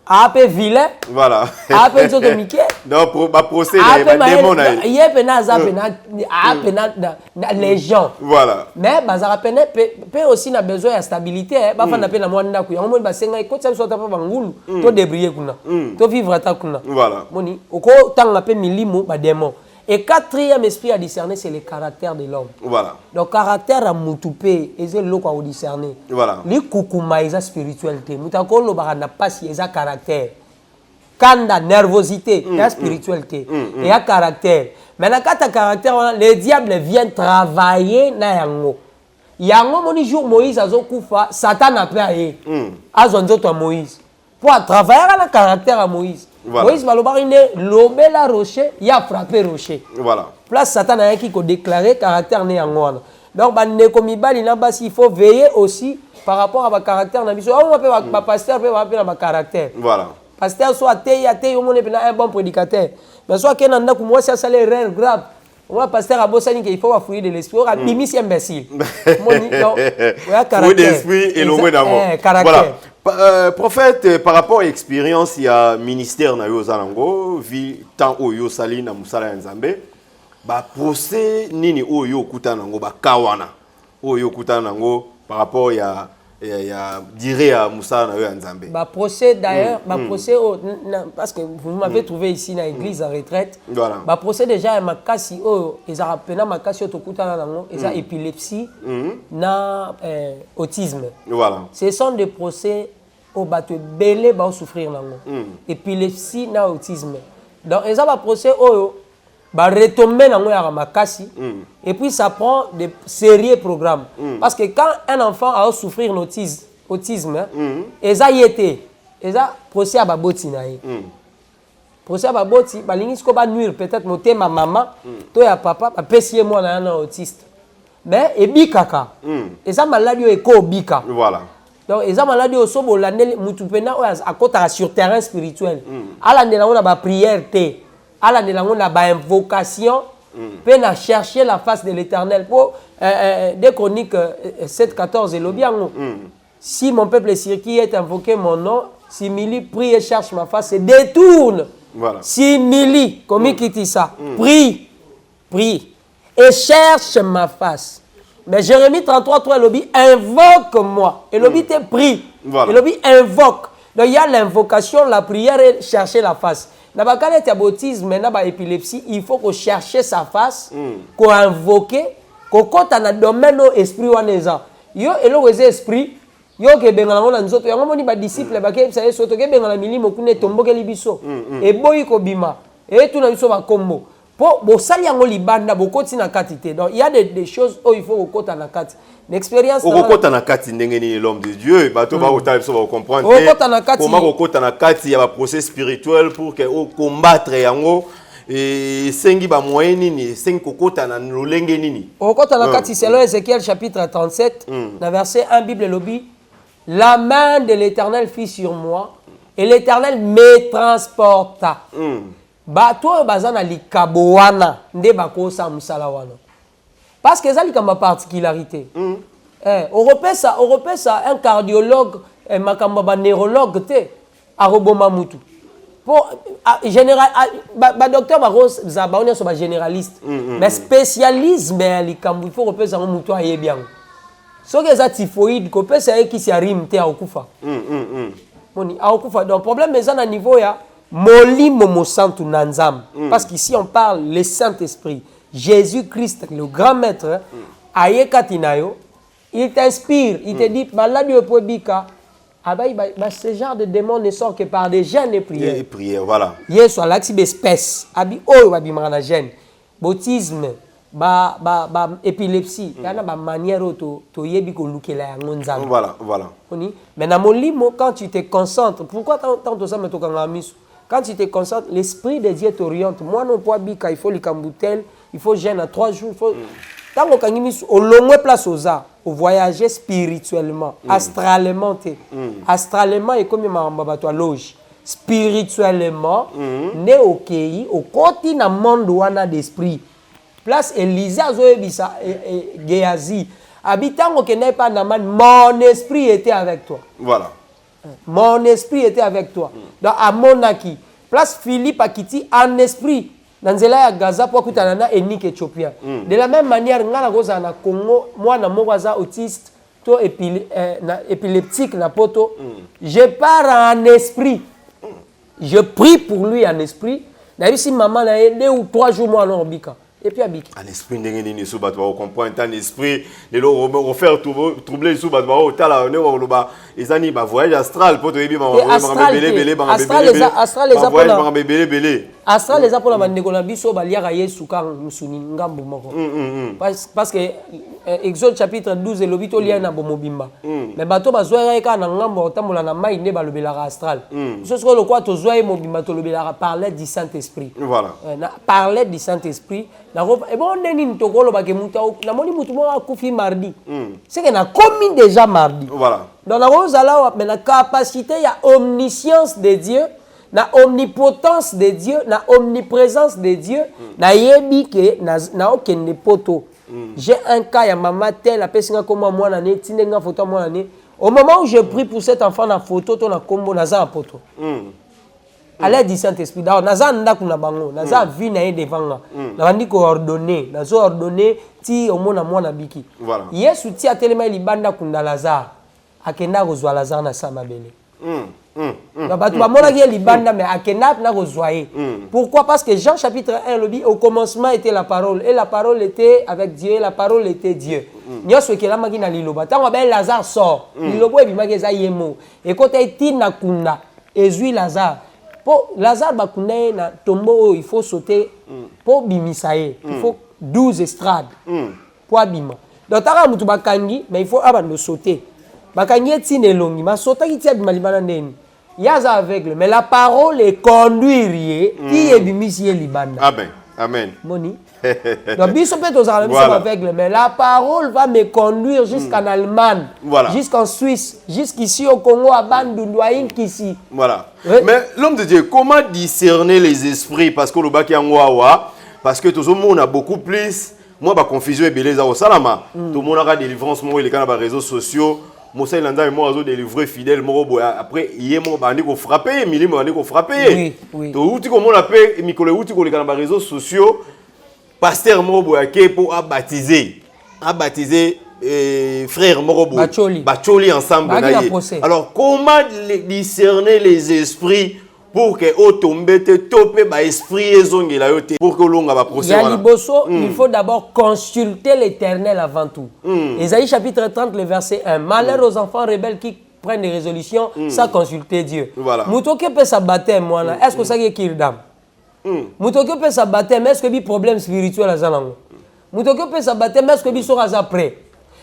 Ape vilain. Voilà. Ape zoto mike. Donc pour ba procès les démons na. Yepe na za pe na ape na légion. Voilà. Mais bazara pene peut aussi na besoin de stabilité ba fa na pe na mwanda ku. Yango ba senga ko tsa so ta pa bangulu to débrouiller kuna. To vivre ta kuna. Voilà. Moni oko tanga pe milimo ba démon. Et quatrième esprit à discerner, c'est le caractère de l'homme. Voilà. Donc, caractère à moutouper, et c'est l'eau à discerner. Voilà. Les koukouma, ils ont spiritualité. Moutako, le barana pas si ils ont caractère. Kanda, nervosité, il y a spiritualité. Il y a caractère. Maintenant, quand tu as caractère, les diables viennent travailler dans yango. Yango, mon jour, Moïse a zokoufa, Satan a payé. Azonzo, toi, Moïse. Pour travailler à la caractère à Moïse. Voilà. Moïse Malobarine, l'obéla rocher, il a frappé rocher. Voilà. Place Satan a qui déclaré caractère né en moi. Donc, il faut veiller aussi par rapport à ma caractère. On appelle ma pasteur, on appelle ma caractère. Voilà. Pasteur soit un bon prédicateur. Mais soit qu'il y a un salaire grave. Moi, pasteur a bossé qu'il faut fouiller de l'esprit. On mimi c'est imbécile. Fouiller d'esprit et l'homme d'amour. Voilà. Prophète, par rapport à l'expérience, il y a ministère na yo zalango, vi tant oyo sali na musala nzambe, ba procès nini oyo kutanango ba kawana. Oyo kutanango par rapport ya dirait à musala na yo nzambe. Ba procès d'ailleurs, ba procès parce que vous m'avez trouvé ici dans l'église en retraite. Voilà. Ba procès déjà makasi oyo ezara pena makasi to kutanango, eza épilepsie na autisme. Voilà. Ce sont des procès au bateau belé va souffrir nango. Épilepsie na autisme. Donc ils ont un procès oyo va retomber nango ya makasi et puis ça prend des sérieux programmes parce que quand un enfant a souffrir autisme ils a yété ils a procès à baboti na ye. Procès à baboti balingi ko ba nuire peut-être moté ma maman to ya papa ba pesier moi na autiste. Mais ebikaka. Eza maladie e ko bika. Voilà. Donc, ils ont maladie au sobo l'année mutupena à côté sur terrain spirituel. À l'année on a ba prière té. À l'année on a ba invocation. Peine à chercher la face de l'Éternel. Pour des chroniques 7-14 et l'obiango. Si mon peuple qui est invoqué mon nom, simili prie et cherche ma face et détourne. Voilà. Simili, comme il dit ça. Prie et cherche ma face. Mais Jérémie 33, le lobby invoque-moi. Et le lobby te prie. Voilà. Et le lobby invoque. Donc il y a l'invocation, la prière et chercher la face. Dans le cas de bautisme, dans l'épilepsie, il faut qu'on cherche sa face, qu'on invoque, qu'on compte dans le domaine de l'esprit. Yo et le esprit, yo ke bengala na nzoto yango moni ba disciple ba ke saye soto ke bengala milimo kune tomboke libiso. Et boyi ko bima. Et tout na biso ba kombo. Pour bosali yango libanda bokoti na katité. Donc il y a des choses où il faut okota na kati. L'expérience okota na kati ndenge ni l'homme de Dieu bato ba otala biso ba comprendre comment okota na kati ya ba procès spirituel pour que o combattre yango et sengi ba moyen nini sengi kokota na lolenge nini okota na kati selon Ézéchiel chapitre 37 na verset 1 Bible lobby la main de l'Éternel fut sur moi et l'Éternel me transporta bato bazana likabo wana nde bakosa musala wana parce que ça likamba particularité européen un cardiologue makamba ba neurologue te aroboma mutu pour général docteur baros zaba on so ba généraliste mais spécialisme likambu il faut repesa mutu aye bien so que ça typhoïde ko pesa qui si rime te akufa moni akufa donc problème mais na niveau ya molimo mo santu nanzam parce qu'ici on parle le Saint-Esprit Jésus-Christ le grand maître aye katinayo il t'inspire il te dit malade au bika ce genre de démon ne sort que par des jeûnes et prières. Et prières, voilà. Yes, soit l'axi espèce, abi oh abi marana jeûne, bautisme, épilepsie, il y a une manière to yebi ko lukela ngonza. Voilà, voilà. Mais dans mon limo quand tu te concentres, pourquoi tant ça me toka ngamisu? Quand tu te concentres, l'esprit de Dieu t'oriente. Moi non pas bika, il faut les camboutel, il faut jeûner à 3 jours, il faut tant qu'on kangimis au long place aux arts, au voyager spirituellement, astralement, astralement et comme ma toi loge, spirituellement, né au pays, au côté na monde wana d'esprit. Place Élysée Zoébisa et Géazi, habitant au Kenya pas naman, mon esprit était avec toi. Voilà. Mon esprit était avec toi. Donc à Monaki, place Philippe Akiti en esprit. Dans ya Gaza pour kutanana ethnique éthiopien. De la même manière ngana goza na Congo, moi na mowaza autiste, to épileptique na poto, je pars en esprit. Je prie pour lui en esprit. Na si maman na 2 ou 3 jours moi en bika. Et puis habiki. En esprit ndenge ni sous batwa comprendre en esprit les refaire troubler sous batwa au tala ne ba ezani ba voyage astral pour te yebi ba belé Astral les apôtres bandeko na biso baliaka Yesu kan musuni ngambu moko. Parce que Exode chapitre 12 elobi to lia na bomobimba. Mais bato bazwa ka na ngambo otambola na mai ne balobelaka astral. Ce que le quoi to zwa mobimba to lobelaka parler du Saint-Esprit. Voilà. Parler du Saint-Esprit. Et bon neni ntokolo ba ke muta na moni mutu mo akufi mardi. C'est que na commis déjà mardi. Voilà. Dans la rose là mais la capacité il y a omniscience de Dieu. Na omnipotence de Dieu, na omniprésence de Dieu, na yebi ke na okende poto. J'ai un cas ya maman tel appelle singa comme moi na né tinenga photo moi na né. Au moment où je prie pour cet enfant na photo to na kombo na za poto. À l'aide du Saint-Esprit. Donc naza ndaku na bango, naza vie na devant nga. Na bandi ko ordonner, nazo ordonner ti omona mwana biki. Voilà. Yesu ti atelema libanda kunda Lazare. Akenda kozwa Lazare na samabele. Pourquoi? Parce que Jean chapitre 1 le dit au commencement était la parole et la parole était avec Dieu et la parole était Dieu. Nyoso ke la maki na liloba tango ben Lazare sort lilobo ebimaki eza yemo et quand il na kunda ezui Lazare pour Lazare bakunda na tombeau il faut sauter pour bimisaye il faut 12 estrades pour abima donc tara mutu bakangi mais il faut abando sauter bakangi etine longi ma sauter ki tia bima libana ndeni. Yaza aveugle, mais la parole est conduire qui est bimisi libanda. Amen. Amen. Moni. Donc biso peut aux aveugle, mais la parole va me conduire jusqu'en Allemagne, jusqu'en Suisse, jusqu'ici au Congo à Bandundoaïn qu'ici. Voilà. Mais l'homme de Dieu, comment discerner les esprits parce que le baki angwawa parce que tout le monde a beaucoup plus moi ba confusion et beleza au salama. Tout le monde a délivrance moi les canaux réseaux sociaux. Moussa Ilanda et moi, délivré fidèle, après, il est mort, il a frappé, il a frappé. Oui. Donc, tu comment on appelle, Mikole, où tu connais les réseaux sociaux, pasteur Moroboyake pour baptiser frère Moroboy. Bacholi ensemble. Alors, comment discerner les esprits pour que au tombe te topé ba esprit ezongela yote pour que l'on va procéder. Il faut d'abord consulter l'Éternel avant tout. Ésaïe chapitre 30 le verset 1. Malheur aux enfants rebelles qui prennent des résolutions sans consulter Dieu. Voilà. Mutoke peut sa baptême moi là. Est-ce que ça est kirdam? Mutoke peut sa baptême est-ce que bi problème spirituel azango? Mutoke peut sa baptême est-ce que bi sera après?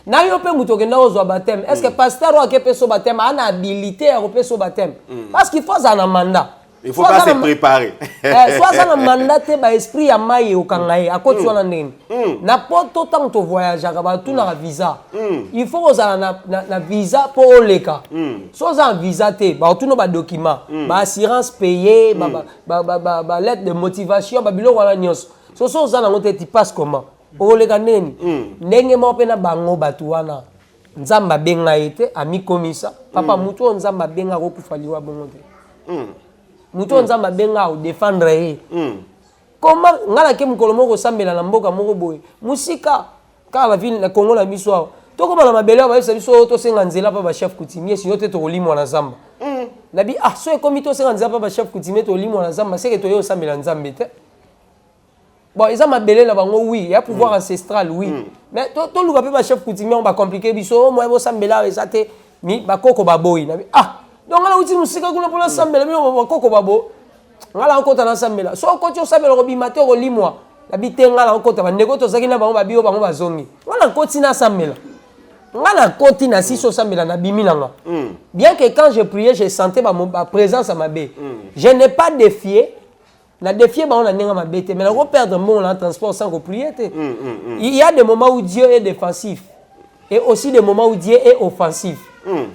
Na yo pe mutoke na ozo baptême. Est-ce que pasteur ou ke pe so baptême a une habilité à pe so baptême? Parce qu'il faut ça na mandat. Il faut pas se préparer. Soit ça un mandat ba esprit ya mai au kangaye à côté na ndeni. Na poto tant to voyager ba tout na visa. Il faut ça na visa pour oleka. Soit ça visa te ba tout no ba document, ba assurance payée, ba lettre de motivation, ba bilo wala nyos. So ça na ngote tu passes comment? Oleka ndeni. Ndenge mo pe na bango batu wana. Nzamba benga ete ami komisa. Papa mutu nzamba benga ko kufaliwa bongo te. Mutu nzamba benga o défendre ye. Comment ngala ke mukolo moko sambela na mboka moko boye. Musika ka la ville na Congo la biso. To ko bala mabele ba yesa biso to senga nzela pa ba chef coutumier si yote to limwa na zamba. Nabi so e komito senga nzela pa ba chef coutumier to limwa na zamba c'est que to yo sambela nzambe te. Bon, ils ont mabelé là bango oui, il y a pouvoir ancestral oui. Mais to luka pe ba chef coutumier on va compliquer biso moi bo sambela ezate mi ba koko ba boy nabi donc là uti musika kuna pour la sambela mi ba koko ba bo. Ngala nkota na sambela. So okoti osambela ko bimate ko limwa. La bitenga la nkota ba nego to zaki na bango ba bio bango ba zongi. Ngala nkoti na sambela. Ngala nkoti na siso sambela na biminanga. Bien que quand je priais, je sentais ma présence à ma baie. Je n'ai pas défié. Na défier on a nenga ma bête mais on va perdre mon en transport sans qu'on prie. Il y a des moments où Dieu est défensif et aussi des moments où Dieu est offensif.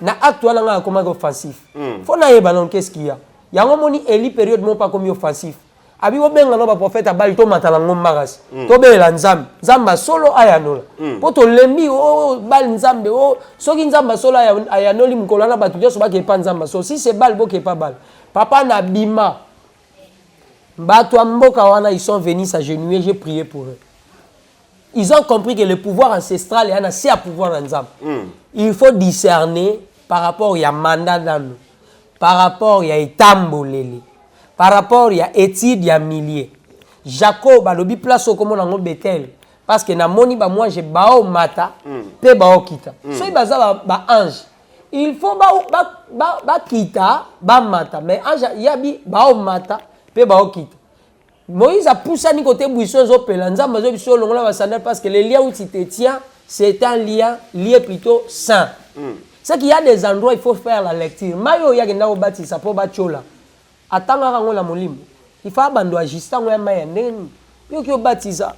Na acte là nga comment offensif. Faut na yeba non qu'est-ce qu'il y a. Il y a un moment Eli période mon pas comme offensif. Abi wo benga no ba prophète abali to matala ngom magas. To be la nzamba solo ayanola. Po to lembi o bal nzambe o soki nzamba solo ayanoli mkolana batu nyoso ba ke pa nzamba so si c'est bal bo ke pa bal. Papa na bima. Ils sont venus s'agenouiller, j'ai prié pour eux. Ils ont compris que le pouvoir ancestral est assez à pouvoir dans Nzam. Il faut discerner par rapport à mandat dans nous, par rapport à Etambolele, par rapport à étude à milliers. Jacob a lobi place au comment dans Bethel parce que na moni ba moi j'ai bao mata pe bao kita. So il baza ba ange. Il faut ba kita ba mata mais ange yabi bao mata pe ba okita. Moïse a poussé à côté buisson zo pelanza mazo biso longola ba sandal parce que le lien où tu te tiens c'est un lien lié plutôt saint. C'est qu'il y a des endroits il faut faire la lecture. Mayo ya genda obatisa po ba chola. Atanga ngola molimo. Il faut abando agista ngoya maya neni. Yo ki obatisa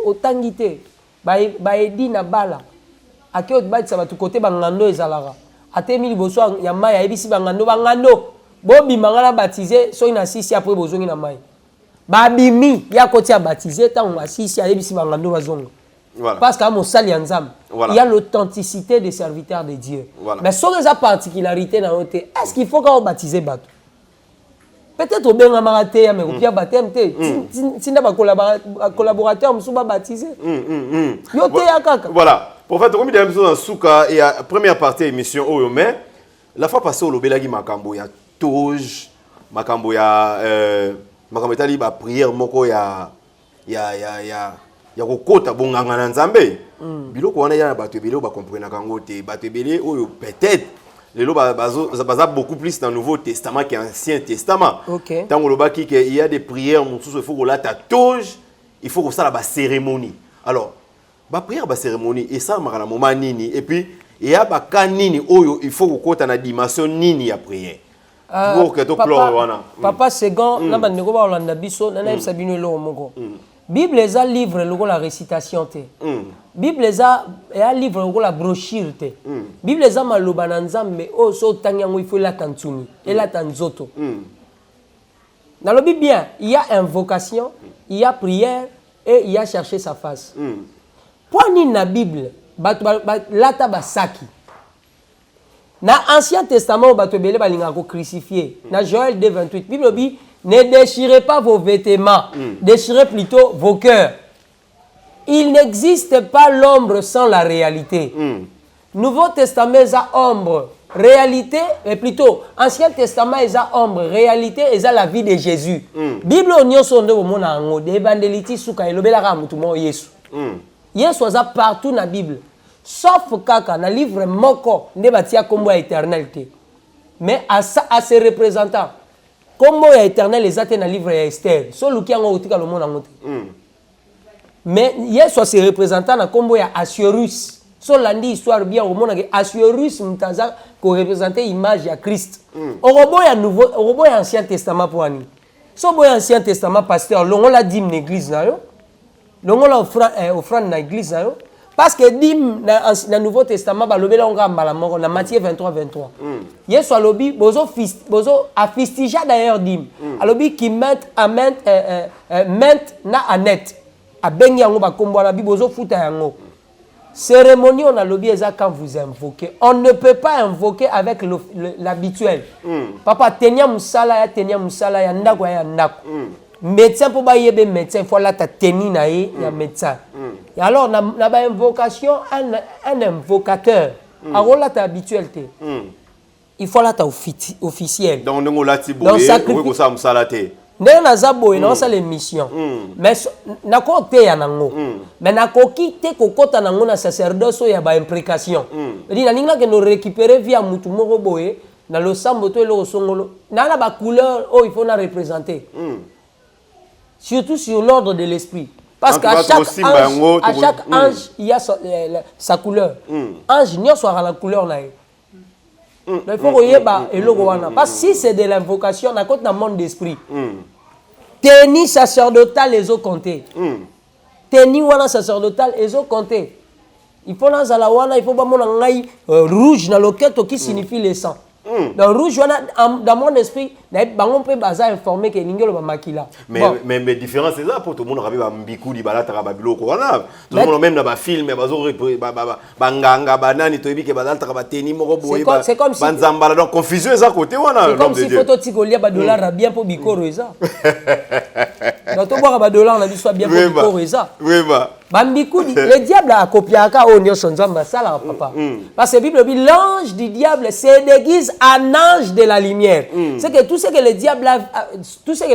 otangite ba edi na bala. Ake obatisa ba tu côté bangando ezalara. Atemi liboso ya maya ebisi bangando. Bobi mangala baptisé so ina sisi après bozongi na mai. Babimi ya koti ya baptisé tant asisi ayebisi bangando bazonga. Voilà. Parce qu'à mon sali nzam, il y a l'authenticité des serviteurs de Dieu. Voilà. Mais sur les particularités dans notre est-ce qu'il faut qu'on baptise bateau? Peut-être au bien amaraté mais au pire baptême si n'a pas collaborateur me soit baptisé. Voilà. Prophète comme il y a dans souka et à première partie émission au mais la fois passée au lobelagi makambo ya toge makambo ya makambo etali ba prière moko ya kokota bonganga na nzambe biloko wana ya bato ebele ba comprendre kango te bato ebele oyo peut-être lelo baza beaucoup plus dans le Nouveau Testament qu'Ancien Testament. Tant lobaki que il y a des prières mosusu il faut que la toge il faut que ça la ba cérémonie. Alors ba prière ba cérémonie et ça makala moment nini et puis il y a ba kanini oyo il faut kokota na dimension nini ya prière. Papa second na ba ndeko ba olanda biso na na sabino lo moko. Bible eza livre loko la récitation te. Bible eza livre loko la brochure te. Bible eza maloba na nzambe o so tangi yango il faut la tantuni et la tanzoto. Dans le Bible bien, il y a invocation, il y a prière et il y a chercher sa face. Pour ni na Bible, lata basaki. Na Ancien Testament, bato belé balinga ko crucifié. Na Joël 2:28, Bible dit ne déchirez pas vos vêtements, déchirez plutôt vos cœurs. Il n'existe pas l'ombre sans la réalité. Nouveau Testament est ombre, réalité, et plutôt Ancien Testament est ombre, réalité est la vie de Jésus. Bible onyo sonde au monde en de evangeliti suka elobela ka mutu mo Yesu. Yesu aza partout na Bible. Sauf kaka na livre moko ne batia kombo éternalité. Mais à ses représentants kombo ya éternel ezate na livre ya Esther. So luki yango utika lo monde en. Mais Yesu a ses représentants na kombo ya Assuérus. So landi histoire bien au monde que Assuérus mutaza ko représenter image à Christ. Au robot ya Ancien Testament pour ani. So boy Ancien Testament pasteur longo la dîme l'église na yo. Longo la offrande na église na yo. Parce que dîme na Nouveau Testament ba lobela on gamba la mort na Matthieu 23. Yesu alobi bozo afistija d'ailleurs dîme. Alobi qui met na anet. A bengi yango ba kombo la bi bozo futa yango. Cérémonie on a lobby quand vous invoquez. On ne peut pas invoquer avec l'habituel. Papa tenya musala ya ndako ya ndako. Médecin pour ba yebe médecin faut la ta teni na ya médecin. Et alors na ba invocation un invocateur. Alors là ta habituel te. Il faut la ta officiel. Donc on la tiboye ko sa musala te. Ndenge naza boye na osala émission mais nako te ya nango mais nakoki te kokota nango na sacerdoce ya ba imprécation dit na ninga que nous récupérer via mutu moko boye na lo sambo to lo songolo na ba couleur il faut na représenter surtout sur l'ordre de l'esprit parce qu'à chaque ange il y a sa couleur ange n'y soit la couleur na il faut que eloko wana parce que si c'est de l'invocation na côté na monde d'esprit tenue sacerdotale les eaux compter tenue wana sacerdotale les eaux compter il faut dans la wana il faut pas mona ngai rouge na loketo qui signifie le sang dans rouge wana dans mon esprit na bango pe baza informé que ningelo ba makila mais différence c'est ça pour tout le monde rabi ba mbiku di balata ba biloko wana tout le monde même dans ba film bazo ba nganga banani to ebike balata ba teni moko boye ba banzambala donc confusion ça côté wana c'est comme si photo tikolia ba dollar bien pour bikoro eza donc to boire ba dollar na biso bien pour bikoro eza vraiment Bambikou dit le diable a copié à Onyo Sonzamba ça là papa parce que la Bible dit l'ange du diable se déguise en ange de la lumière c'est que tout ce que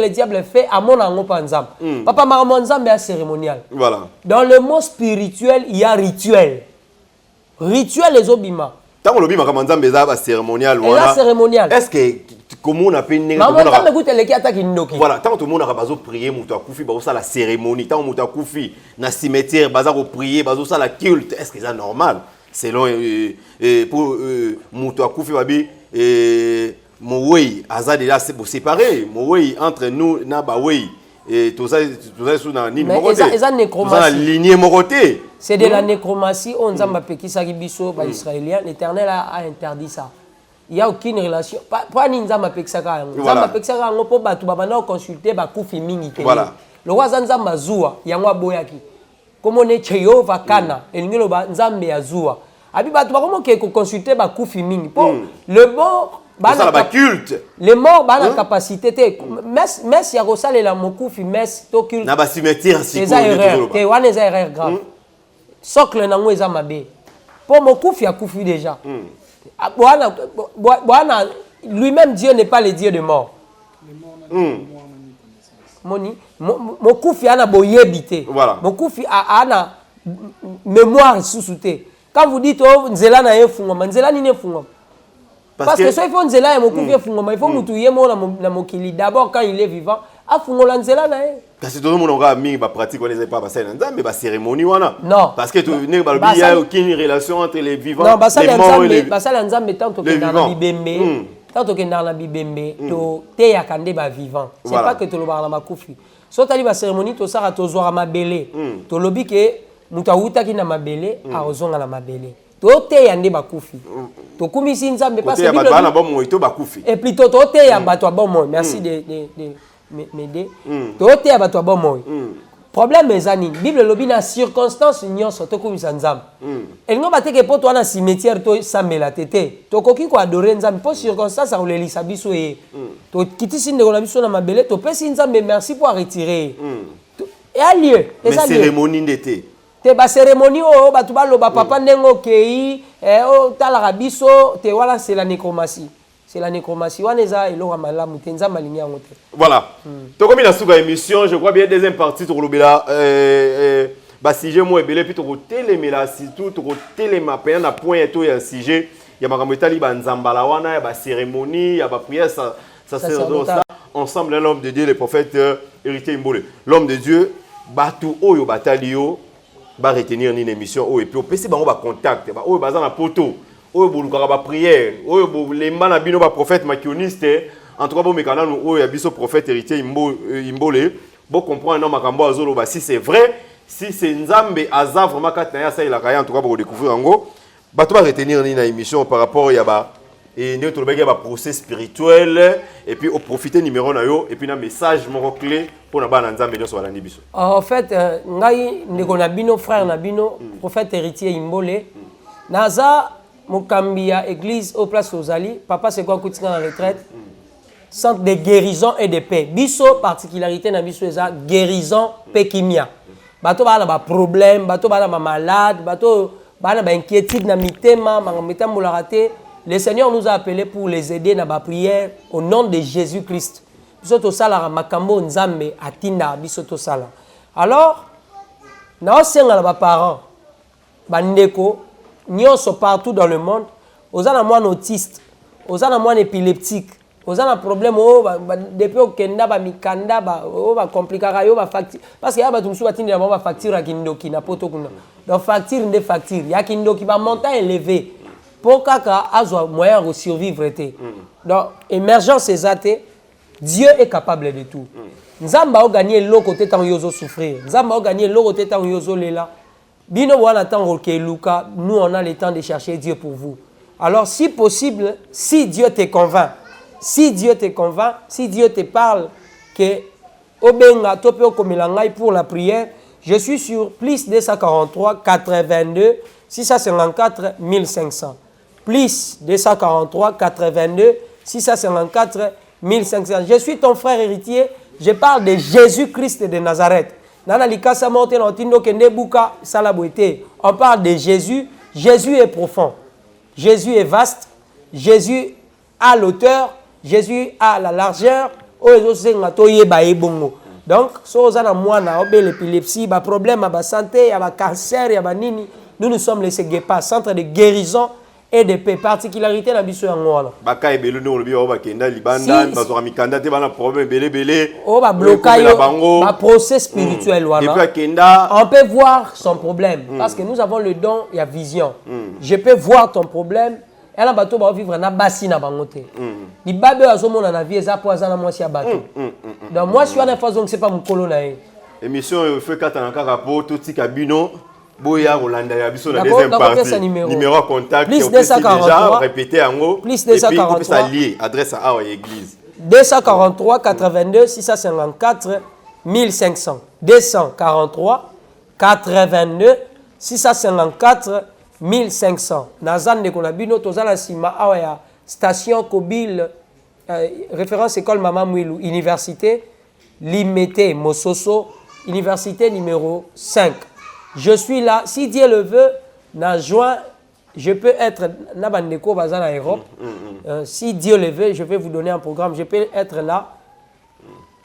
le diable fait à mon ango panzam papa maramonzambe est cérémonial voilà dans le mot spirituel il y a rituel les obima tant le bima comme nzambe za cérémonial voilà cérémonial est-ce que comment on appelle voilà tant tout le monde a besoin prier muto akufi ba ça la cérémonie tant muto akufi na cimetière baza ko prier bazo ça la culte est-ce que c'est normal selon pour muto akufi babi moui azadi là c'est séparé moui entre nous na ba oui et tout ça sous na ni moroté ça lignée moroté c'est de la nécromancie on nzamba pekisa biso ba israélien l'éternel a interdit ça. Il n'y a aucune relation. Pas ni nzamba pekisaka yango. Nzamba pekisaka yango po batu babana consulter ba kufi mingi te. Voilà. Le roi nzamba zuwa yango aboyaki. Comme on est Jehova kana elingelo ba nzambe ya zuwa. Abi batu ba comment que consulter ba kufi mingi. Po le mort bana ba culte. Le mort bana capacité te. Mes ya rosale la mokufi mes to culte. Na ba cimetière si ko toujours. Te wana za erreur grave. Socle nango eza mabe. Po mokufi akufi déjà. Lui-même Dieu n'est pas le Dieu de mort. Moni, mon koufi ana boyebité. Voilà. Mon koufi ana mémoire sous-souté. Quand vous dites oh nzela na yefungoma, nzela ni nefungoma. Parce que soit il faut nzela ya mon koufi yefungoma, il faut mutuye mo na mokili d'abord quand il est vivant, afungola nzela na ye. Parce que tout le monde aura mis ba pratique on les pas passé mais ba cérémonie wana. Non. Parce que tout ne ba il y a aucune relation entre les vivants non, les morts et les basala nzambe tant que dans bibembe. Tant que dans la bibembe to te yakande ba vivant. C'est pas que to lo ba na makufi. So tali ba cérémonie to sara to zwa mabele. To lobi ke mutawuta ki na mabele a ozonga na mabele. To te yande bakufi. To kumisi nzambe parce que Bible bana bon moito bakufi. Et plutôt to te ya bato bon moi. Merci de m'aider. To te ya bato bon moi. Problème ezani Bible lobi na circonstance nyonso to kumisa nzambe. Et ngo bateke poto na cimetière to sambela tete. To koki ko adorer nzambe po circonstance a olelisa biso e. To kitisi ndeko na biso na mabele to pesi nzambe merci pour retirer. Et a lieu. Mais cérémonie ndete. Te ba cérémonie o batu ba loba papa ndengo kei o tala biso te wala c'est la nécromancie. C'est la nécromancie. Waneza elora malamu tenza malingi yango te. Voilà. To comme la suga émission, je crois bien deuxième partie to lobela ba sujet mo ebele puis to telemela surtout to telema pe na point to ya sujet ya makambo etali ba nzambala wana ya ba cérémonie ya ba prière sacerdoce ensemble l'homme de Dieu le prophète Héritier Imbole. L'homme de Dieu batu oyo batalio va retenir une émission et puis au PC ba on va contact ba o bazana poto o bolukaka ba prière o bolemba na bino ba prophète makioniste en tout cas bo mekana no o ya biso prophète héritier imbole bo comprendre non makambo azolo ba si c'est vrai si c'est nzambe aza vraiment katna ya ça il a rien en tout cas pour découvrir ngo ba to ba retenir une émission par rapport ya ba et nous avons un procès spirituel et puis au profiter numéro na yo et puis un message mon clé pour na bana nzambe nyo so balandi biso. En fait ngai ndeko na bino frère na bino prophète héritier Imbole naza mokambi ya église au place Ozali papa c'est quoi kutika en retraite centre de guérison et de paix biso particularité na biso eza guérison pekimia bato bana ba problème bato bana ba malade bato bana ba inquiétude na mitema mangometa molarate. Le Seigneur nous a appelés pour les aider dans la prière au nom de Jésus-Christ. Bisoto sala makambo nzambe atinda bisoto sala. Alors, na senga na parents, bandeko, nyonso partout dans le monde, ozana mwana autiste, ozana mwana épileptique, ozana problème depuis au Kenya ba mikanda ba compliquera yo ba facture parce que ya ba tumsu batinda ba facture akindoki na poto kuna. Donc facture de facture, ya kindoki ba montant élevé. Pour kaka azwa moyen de survivre. Donc, émergence est Dieu est capable de tout. Nzamba a gagné l'autre côté tant yozo souffrir. Nzamba a gagné l'autre côté tant yozo lela. Bino wana tant que Luka, nous on a le temps de chercher Dieu pour vous. Alors, si possible, si Dieu te convainc, si Dieu te parle que obenga topeo komelangai pour la prière, je suis sur plus 243 82 654 1500. Plus 243 82 654 1500. Je suis ton frère héritier. Je parle de Jésus-Christ de Nazareth. On parle de Jésus. Jésus est profond. Jésus est vaste. Jésus a l'auteur. Jésus a la largeur. Donc, si vous avez l'épilepsie, des problèmes de santé, des cancers, nous sommes les Séguépas, centre de guérison et de paix, particularité dans biso yangoana. Baka ebelo no lobi o bakenda libanda bazora mikanda te bana problème belé o ba blocayo ba procès spirituel wana. On peut voir son problème parce que nous avons le don et la vision. Je peux voir ton problème et là bato ba vivre na basi na bangote. Ni babe azomona na vie eza poza na mwasi ya bato. Donc moi je suis en phase donc c'est pas mon colo na e. Émission fait katanaka rapport tout tikabino. Boya Rolanda ya biso na deuxième partie numéro contact plus 243 déjà répété en haut plus 243 et puis ça lié adresse à l'église 243 82 654 1500 243 82 654 1500 nazan de konabino tozala sima awa ya station Kobil référence école Mama Mouilou université Limete Mososo université numéro 5. Je suis là. Si Dieu le veut, dans juin, je peux être Nabandeko Bazan en Europe. Si Dieu le veut, je vais vous donner un programme. Je peux être là.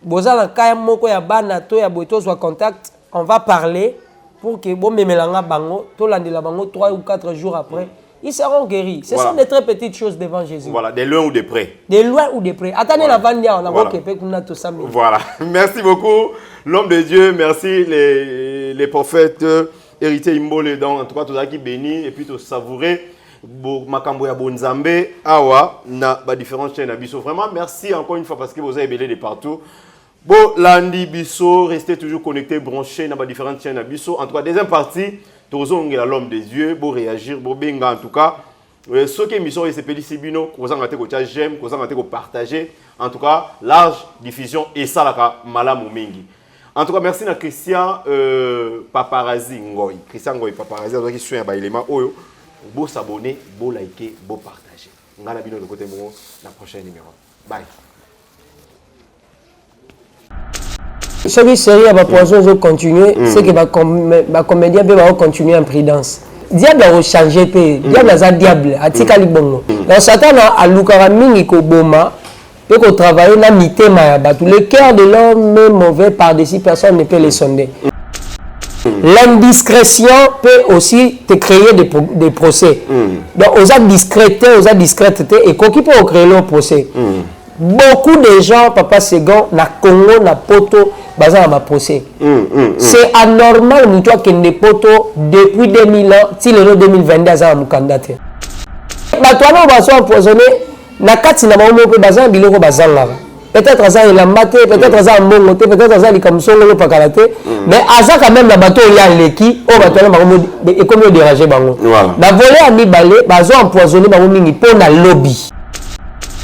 Bozala Kayamoko ya Banato ya Boito soit contact. On va parler pour que bon memelanga bango, tolandela bango 3 ou 4 jours après, ils seront guéris. Ce sont des très petites choses devant Jésus. Voilà, de loin ou de près. De loin ou de près. Attendez la vandia, on a voilà. Voilà. Merci beaucoup, l'homme de Dieu. Merci les prophètes héritiers Imbole. Donc, en tout cas, tout ça qui bénit et puis tout savourer. Makambo ya Bonzambe, awa, na différentes chaînes abisso. Vraiment, merci encore une fois parce que vous avez belé de partout. Bon, lundi, bisso, restez toujours connectés, branchés dans différentes chaînes abisso. En tout cas, deuxième partie. Tozonge l'homme des yeux, pour réagir, pour benga en tout cas. Ce qui est émission, c'est Péli Sibino, vous en avez j'aime, vous en avez partager. En tout cas, large diffusion et ça la malamu mingi. En tout cas, merci à Christian Paparazzi Ngoy. Christian Ngoy Paparazzi, qui suit un élément. Beau s'abonner, beau liker, beau partager. On a la bino de côté bon, la prochaine numéro. Bye. Ce qui serait à poison de continuer, c'est que les comédiens peuvent continuer en prudence. Diable a changé, diable a diable, a tika libongo. Donc Satan a l'ukaramingi ko boma, peut qu'on travaille na mité mayabatou. Le cœur de l'homme est mauvais par-dessus, personne ne peut les sonder. L'indiscrétion peut aussi te créer des procès. Donc aux discréteté et qui peut créer le procès. Beaucoup de gens, Papa Segon, na Congo, na Poto, baza na procès. C'est anormal muto akende poto depuis 2000 ans ti lelo 2022 aza na mukanda te. Bato wana baso empoisonné na kati na bango mpe baza na biloko bazangaka. Peut-être aza elamba te, peut-être aza mbongo te, peut-être aza likamsongo pakala te, mais aza quand même na bato ya leki o bato na bango ekomi déranger bango. Na volet a mibale bazo empoisonné bango mingi po na lobby.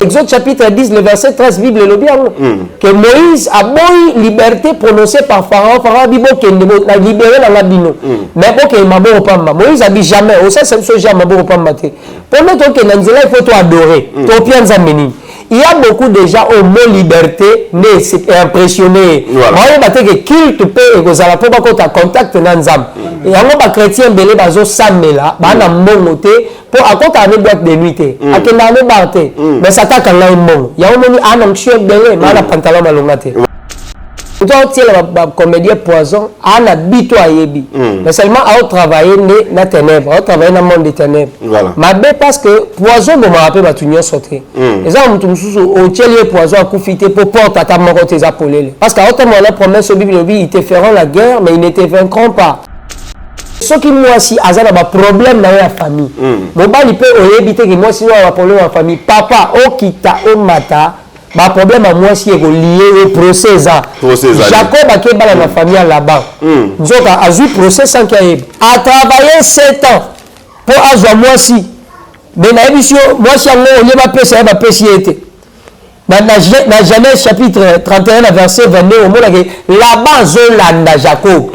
Exode chapitre 10, le verset 13, Bible le bien, que Moïse a beau liberté prononcée par Pharaon, Pharaon a dit a libéré dans la bino. Mais pour qu'il m'a beau pamba, Moïse a dit jamais, au sein de ce jamais beau pamba. Pour mettre que Nanzela, il faut toi adorer, toi bien zameni. Il y a beaucoup de gens au mot liberté, mais c'est impressionné. Moi, je que culte peut et que ça la peut pas qu'on contact Nanzam. Et en gros, les chrétiens belé bazo samela, ba na mongote pour à côté à boîte de nuit. À quel moment barte, mais ça t'a quand là mon. Il y a un moment à n'onction belé, mais na pantalon malongate. Toi tu la comédien poison, à na bito ayebi. Mais seulement à travailler na ténèbres, à travailler dans le monde des ténèbres. Ma bé parce que poison me rappelle batunyo sauter. Et ça on mususu au tiele poison à confiter pour porter à ta mort tes apolés. Parce qu'à autant la promesse au Bible ils te feront la guerre mais ils ne te vaincront pas. Ce qui moi si azana ba problème dans la famille. Mon bali peut éviter que moi si on a problème en famille, papa o kita o mata, ba problème à moi si est lié au procès ça. Jacob a qui dans la famille là-bas. Nzoka a eu procès sans qu'il a travaillé 7 ans pour avoir moi si. Mais na émission moi si on y va passer ba passer été. Dans Genèse chapitre 31 verset 22 au mot là-bas Zolanda Jacob.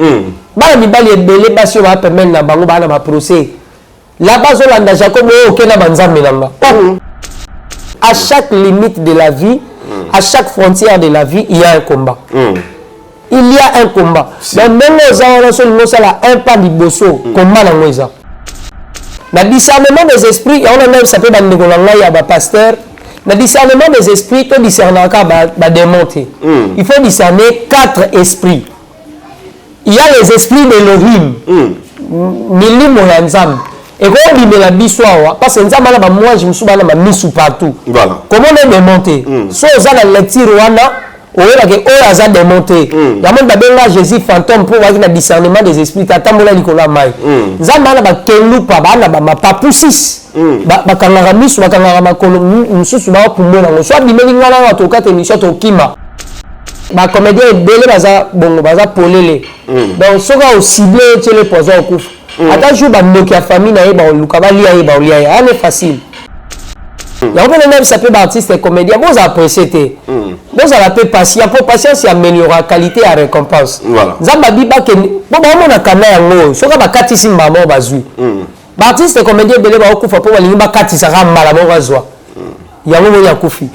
Bala mibali ebele basi ba permettre na bango bana ma procès. Là-bas Zolanda Jacob o kena banzambe nanga. À chaque limite de la vie, à chaque frontière de la vie, il y a un combat. Il y a un combat. Mais même aux gens qui ont un pas de bosso, combat dans les gens. Le discernement des esprits, on a même sapé dans le pasteur. Le discernement des esprits, tout discernement va démonter. Il faut discerner 4 esprits. Il y a les esprits d'Elohim. Milim Moyanzam. Et quand on dit la bissoire, parce que moi je me suis mis partout. Comment on est démonté? Si on a la lecture, on a démonté. Il y a même Jésus fantôme pour avoir le discernement des esprits. Tata Mola Nicolas Maï. Zama na kelu pa ba na ba papusis. Ba kangara misu ba kangara makolo mususu ba pumona. So bimeli ngala wa toka te mission to kima. Ba comédien belé baza bongo baza polele. Donc soka au ciblé tele pozo okufa. Attends, je vais me famille na yeba luka ba lia yeba lia ya ne facile. Ya on même ça peut artiste et comédien vous appréciez vous avez peu patient pour patience améliorer la qualité à récompense. Voilà. Zamba biba ke bon ba na kana yango soka ba katisi mbamo bazui. Ba artiste et comédien belé ba okufa pour ba lingi ba katisa ramba la mo bazwa. Ya mo ya kufi.